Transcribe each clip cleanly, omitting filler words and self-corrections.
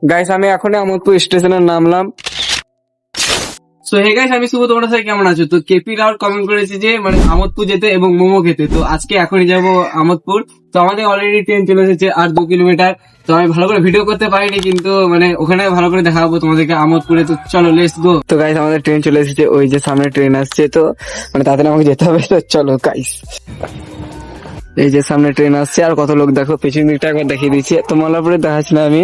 Guys আমি এখন আমোদপুর স্টেশনে নামলাম। সো হে গাইস, আমি শুভ, তোমরা সবাই কেমন আছো? তো কেপি রাউল কমেন্ট করেছে যে মানে আমোদপুর যেতে এবং মোমো খেতে। তো আজকে এখনই যাব আমোদপুর। তো আমাদের অলরেডি ট্রেন চলে এসেছে আর 2 কিলোমিটার। তো আমি ভালো করে ভিডিও করতে পারিনি, কিন্তু মানে ওখানে ভালো করে দেখাবো তোমাদেরকে আমোদপুরে। তো চলো লেটস গো। তো গাইস আমাদের ট্রেন চলে এসেছে, ওই যে সামনে ট্রেন আসছে। তো মানে তাড়াতাড়ি আমাকে যেতে হবে, তো চলো গাইস। এই যে সামনে ট্রেন আসছে, আর কত লোক দেখো, পেছন দিকটা একবার দেখিয়ে দিচ্ছি। তো মল্লারপুরে দেখাচ্ছি না আমি,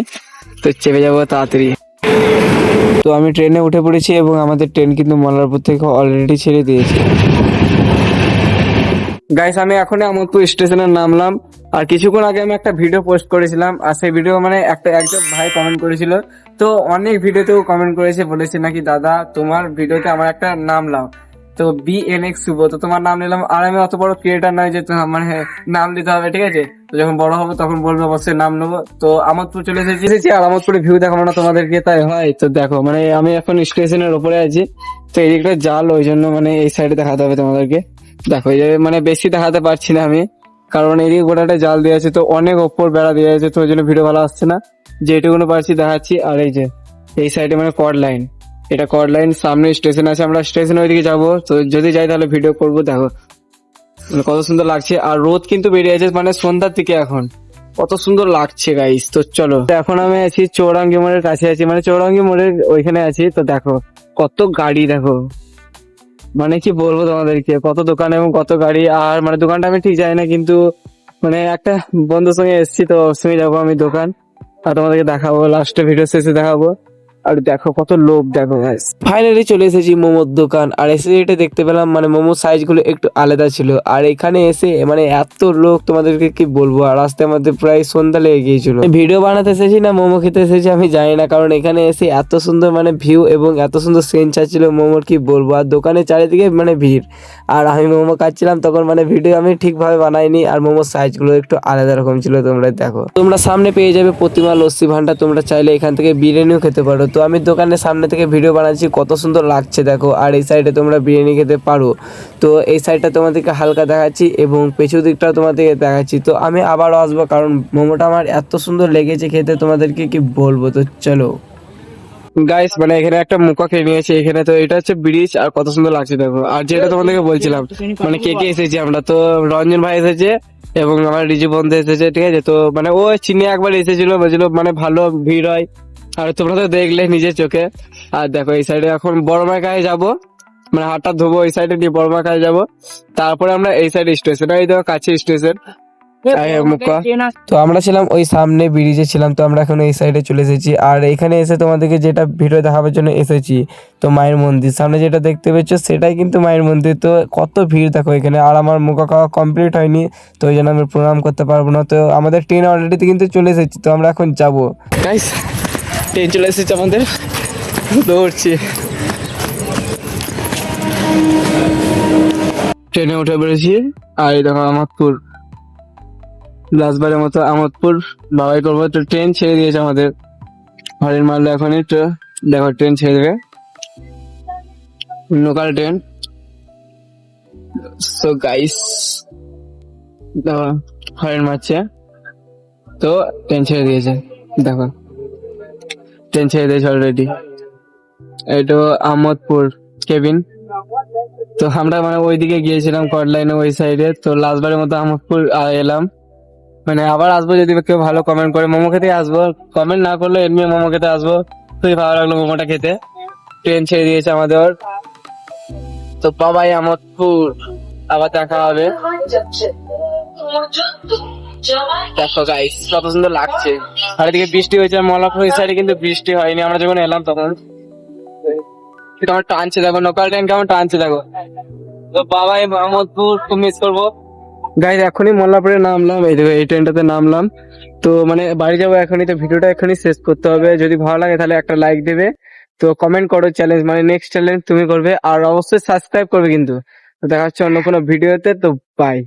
তো চেপে যাবো তাড়াতাড়ি। তো আমি ট্রেনে উঠে পড়েছি এবং আমাদের ট্রেন কিন্তু মল্লারপুর থেকে অলরেডি ছেড়ে দিয়েছে। গাইস আমি এখন আমোদপুর স্টেশনে নামলাম। আর কিছুক্ষণ আগে আমি একটা ভিডিও পোস্ট করেছিলাম, আর সেই ভিডিও মানে একজন ভাই কমেন্ট করেছিল। তো অনেক ভিডিওতেও কমেন্ট করেছে, বলেছে নাকি দাদা তোমার ভিডিওতে আমার একটা নাম নাও। তো BNX শুভ, তো তোমার নাম নিলাম। আর আমি অত বড় ক্রিয়েটার নয় যে মানে নাম দিতে হবে, ঠিক আছে? তো যখন বড় হবো তখন বলবো, অবশ্যই নাম নেবো। তো আমোদপুর চলে এসেছি, আর আমোদপুরে ভিউ দেখাবো না তোমাদেরকে, তাই হয়। তো দেখো মানে আমি এখন স্টেশনের উপরে আছি। তো এই দিকটা জাল, ওই জন্য মানে এই সাইডে দেখাতে হবে তোমাদেরকে। দেখো এই যে মানে বেশি দেখাতে পারছি না আমি, কারণ এদিকে গোটাটা জাল দিয়ে আছে, তো অনেক ওপর বেড়া দিয়ে আছে, তো ওই জন্য ভিডিও ভালো আসছে না। যেটুকুনো পারছি দেখাচ্ছি। আর এই যে এই সাইডে মানে কর্ড লাইন, এটা কর্ড লাইন, সামনে স্টেশন আছে, আমরা স্টেশন ওইদিকে যাবো। তো যদি যাই তাহলে ভিডিও করবো। দেখো মানে কত সুন্দর লাগছে, আর রোদ কিন্তু বেরিয়ে আছে মানে সন্ধ্যার দিকে, এখন কত সুন্দর লাগছে গাইস। তো চলো, এখন আমি আছি চৌরাঙ্গি মোড়ের কাছে আছি, মানে চৌরাঙ্গি মোড়ের ওইখানে আছি। তো দেখো কত গাড়ি, দেখো মানে কি বলবো তোমাদেরকে, কত দোকান এবং কত গাড়ি। আর মানে দোকানটা আমি ঠিক জানি না, কিন্তু মানে একটা বন্ধুর সঙ্গে এসেছি, তো ওর সঙ্গে যাবো আমি দোকান। আর তোমাদেরকে দেখাবো, লাস্টে ভিডিও শেষে দেখাবো। আর দেখো কত লোক, দেখো ফাইনালি চলে এসেছি মোমোর দোকান। আর এসে এটা দেখতে পেলাম মানে মোমোর সাইজ গুলো একটু আলাদা ছিল। আর এখানে এসে মানে এত লোক তোমাদেরকে কি বলবো, আর রাস্তার মধ্যে প্রায় সন্ধ্যা লেগে গিয়েছিল। ভিডিও বানাতে এসেছি না মোমো খেতে এসেছি আমি জানি না, কারণ এখানে এসে এত সুন্দর মানে ভিউ এবং এত সুন্দর সেন্ট চাচ্ছিল মোমোর, কি বলবো। আর দোকানের চারিদিকে মানে ভিড়, আর আমি মোমো খাচ্ছিলাম তখন, মানে ভিডিও আমি ঠিকভাবে বানাইনি। আর মোমোর সাইজ গুলো একটু আলাদা রকম ছিল। তোমরা দেখো, তোমরা সামনে পেয়ে যাবে প্রতিমা লস্যি ভান্ডার, তোমরা চাইলে এখান থেকে বিরিয়ানিও খেতে পারো। তো আমি দোকানের সামনে থেকে ভিডিও বানাচ্ছি, কত সুন্দর লাগছে দেখো। আর এই সাইডে তোমরা বিরিয়ানি খেতে পারো। তো এই সাইডটা তোমাদেরকে হালকা দেখাচ্ছি এবং পেছু দিকটাও তোমাদেরকে দেখাচ্ছি। তো আমি আবারও আসবো, কারণ মোমোটা আমার এত সুন্দর লেগেছে খেতে, তোমাদেরকে কি বলবো। তো চলো গাইস, মানে এখানে একটা মুখা খেয়ে নিয়েছে এখানে। তো এটা হচ্ছে ব্রিজ, আর কত সুন্দর লাগছে দেখো। আর যেটা তোমাদেরকে বলছিলাম, মানে কে কে এসেছি আমরা, তো রঞ্জন ভাই এসেছে এবং আমার রিজু বন্ধু এসেছে, ঠিক আছে? তো মানে ও চিনে একবার এসেছিল, বলছিল মানে ভালো ভিড় হয়। আর তোমরা তো দেখলে নিজের চোখে। আর দেখো এই সাইডে এখন বড়মার কাছে যাবো, মানে হাতটা ধোবো এই সাইডে দিয়ে বড়মার কাছে যাবো। তারপরে আমরা এই সাইডে স্টেশন, এই দেখো কাছে স্টেশন। তো আমরা ছিলাম ওই সামনে ব্রিজে ছিলাম, তো আমরা এখন এই সাইডে চলে এসেছি। আর এখানে এসে তোমাদেরকে যেটা ভিডিও দেখাবার জন্য এসেছি, তো মায়ের মন্দির সামনে যেটা দেখতে পেয়েছ সেটাই কিন্তু মায়ের মন্দির। তো কত ভিড় দেখো এখানে। আর আমার মুখা খাওয়া কমপ্লিট হয়নি, তো ওই জন্য আমি প্রণাম করতে পারবো না। তো আমাদের ট্রেন অলরেডি কিন্তু চলে এসেছি, তো আমরা এখন যাবো। গাইস ট্রেন চলে এসেছে আমাদের, দৌড়ছি। ট্রেনে উঠে পড়েছি, আর এই দেখো আমোদপুর, লাস্টবারের মতো আমোদপুর বাবাই করবো। তো ট্রেন ছেড়ে দিয়েছে আমাদের, হরেন মারলো এখনই। তো দেখো ট্রেন ছেড়ে দেবে, লোকাল ট্রেন। সো গাইস দেখো হরেন মারছে, তো ট্রেন ছেড়ে দিয়েছে। দেখো ট্রেন ছেড়ে দিয়েছে অলরেডি। এইটা আমোদপুর কেবিন। তো আমরা মানে ওইদিকে গিয়েছিলাম কর্ড লাইনে ওই সাইডে। তো লাস্টবারের মতো আমোদপুর এলাম, মানে আবার আসবো যদি কেউ ভালো কমেন্ট করে। মোমো খেতে আসবো, কমেন্ট না করলে এমনি মোমো খেতে আসবো। খুবই ভালো লাগলো মোমোটা খেতে। ট্রেন ছেড়ে দিয়েছে আমাদের, তো বাবাই আমোদপুর, আবার দেখা হবে। দেখো গাইস কত সুন্দর লাগছে। আর এদিকে বৃষ্টি হয়েছে, মলাপুর সাইডে কিন্তু বৃষ্টি হয়নি আমরা যখন এলাম তখন। কেমন টানছে দেখো, লোকাল ট্রেন কেমন টানছে দেখো। তো বাবাই আমোদপুর খুব মিস করবো। গাইজ এখনই মোল্লাপুরে নামলাম, এই দেখো এই ট্রেনটাতে নামলাম। তো মানে বাড়ি যাবো এখনই, তো ভিডিওটা এখনই শেষ করতে হবে। যদি ভালো লাগে তাহলে একটা লাইক দেবে, তো কমেন্ট করো চ্যালেঞ্জ, মানে নেক্সট চ্যালেঞ্জ তুমি করবে, আর অবশ্যই সাবস্ক্রাইব করবে কিন্তু। তো দেখা হচ্ছে অন্য কোনো ভিডিওতে, তো বাই।